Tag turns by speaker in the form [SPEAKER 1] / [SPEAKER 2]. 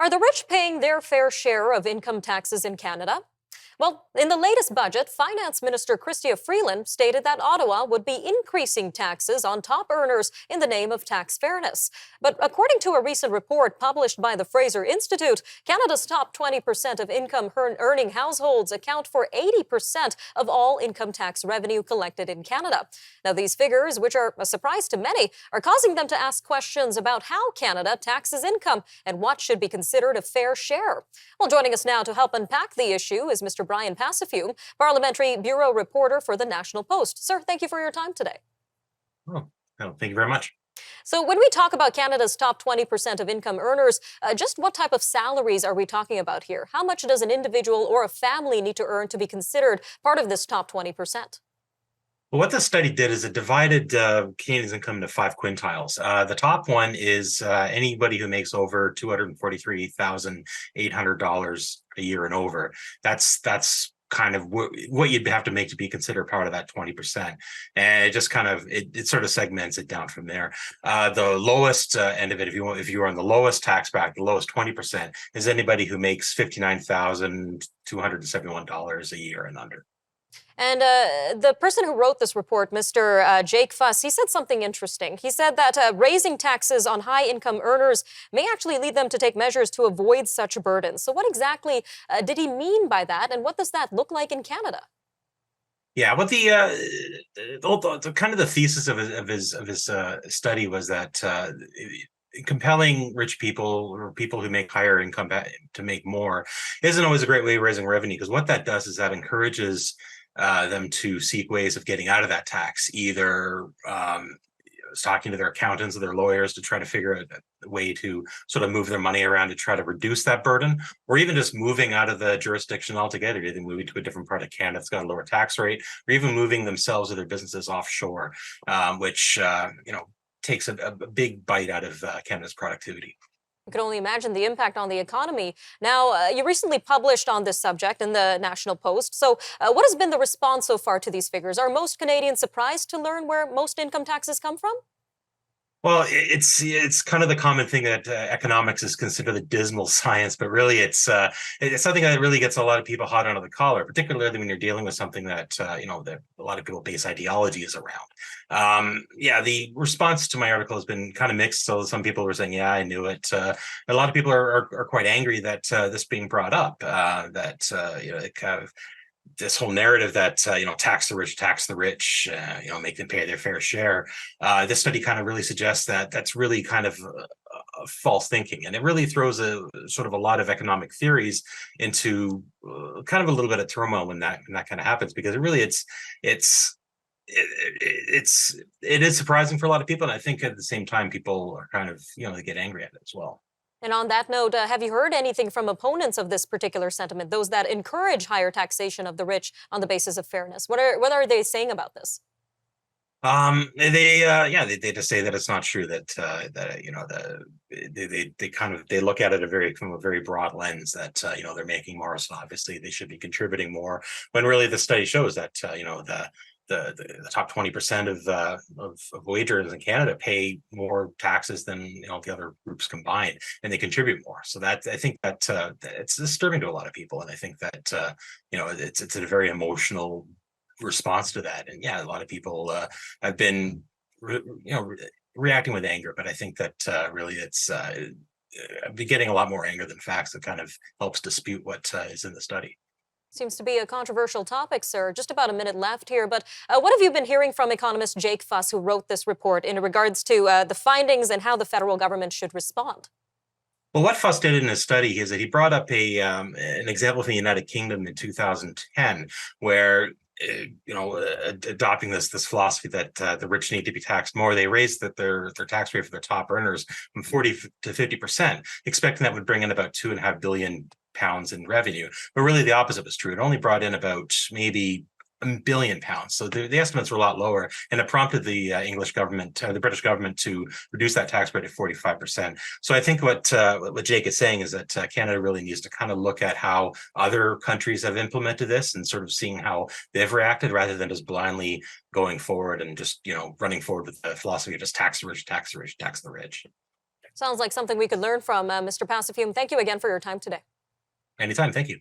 [SPEAKER 1] Are the rich paying their fair share of income taxes in Canada? Well, in the latest budget, Finance Minister Chrystia Freeland stated that Ottawa would be increasing taxes on top earners in the name of tax fairness. But according to a recent report published by the Fraser Institute, Canada's top 20% of income earning households account for 80% of all income tax revenue collected in Canada. Now, these figures, which are a surprise to many, are causing them to ask questions about how Canada taxes income and what should be considered a fair share. Well, joining us now to help unpack the issue is Mr. Bryan, Parliamentary Bureau Reporter for the National Post. Sir, thank you for your time today.
[SPEAKER 2] Oh, thank you very much.
[SPEAKER 1] So when we talk about Canada's top 20% of income earners, just what type of salaries are we talking about here? How much does an individual or a family need to earn to be considered part of this top 20%?
[SPEAKER 2] Well, what this study did is it divided Canadians' income into 5 quintiles. The top one is anybody who makes over $243,800 a year and over. That's kind of what you'd have to make to be considered part of that 20%. And it just kind of it sort of segments it down from there. The lowest end of it, if you are on the lowest tax bracket, the lowest 20%, is anybody who makes $59,271 a year and under.
[SPEAKER 1] And the person who wrote this report, Mr. Jake Fuss, he said something interesting. He said that raising taxes on high-income earners may actually lead them to take measures to avoid such burdens. So what exactly did he mean by that, and what does that look like in Canada?
[SPEAKER 2] Yeah, what the kind of the thesis of his study was that compelling rich people or people who make higher income to make more isn't always a great way of raising revenue, because what that does is that encourages them to seek ways of getting out of that tax, either talking to their accountants or their lawyers to try to figure out a way to sort of move their money around to try to reduce that burden, or even just moving out of the jurisdiction altogether, either moving to a different part of Canada that's got a lower tax rate, or even moving themselves or their businesses offshore, which takes a big bite out of Canada's productivity.
[SPEAKER 1] You can only imagine the impact on the economy. Now, you recently published on this subject in the National Post. So what has been the response so far to these figures? Are most Canadians surprised to learn where most income taxes come from?
[SPEAKER 2] Well, it's kind of the common thing that economics is considered a dismal science, but really it's something that really gets a lot of people hot under the collar, particularly when you're dealing with something that that a lot of people base ideologies around. The response to my article has been kind of mixed. So some people were saying, "Yeah, I knew it." A lot of people are quite angry that this being brought up. It kind of this whole narrative that tax the rich, make them pay their fair share. This study kind of really suggests that that's really kind of false thinking, and it really throws a sort of a lot of economic theories into kind of a little bit of turmoil when that kind of happens, because it is surprising for a lot of people, and I think at the same time people are kind of they get angry at it as well.
[SPEAKER 1] And on that note, have you heard anything from opponents of this particular sentiment, those that encourage higher taxation of the rich on the basis of fairness? What are they saying about this?
[SPEAKER 2] They just say that it's not true, that they look at it from a very broad lens, that they're making more, so obviously they should be contributing more, when really the study shows that the top 20% of wage earners in Canada pay more taxes than the other groups combined, and they contribute more. So that I think that it's disturbing to a lot of people, and I think that it's a very emotional response to that. And yeah, a lot of people have been reacting with anger, but I think that really it's be getting a lot more anger than facts that kind of helps dispute what is in the study.
[SPEAKER 1] Seems to be a controversial topic, sir. Just about a minute left here, but what have you been hearing from economist Jake Fuss, who wrote this report, in regards to the findings and how the federal government should respond?
[SPEAKER 2] Well, what Fuss did in his study is that he brought up an example from the United Kingdom in 2010, where adopting this philosophy that the rich need to be taxed more, they raised their tax rate for their top earners from 40 to 50%, expecting that would bring in about £2.5 billion in revenue. But really the opposite was true. It only brought in about maybe £1 billion. So the estimates were a lot lower, and it prompted the the British government to reduce that tax rate to 45%. So I think what Jake is saying is that Canada really needs to kind of look at how other countries have implemented this, and sort of seeing how they've reacted, rather than just blindly going forward and just running forward with the philosophy of just tax the rich, tax the rich, tax the rich.
[SPEAKER 1] Sounds like something we could learn from. Mr. Passifiume, thank you again for your time today.
[SPEAKER 2] Anytime. Thank you.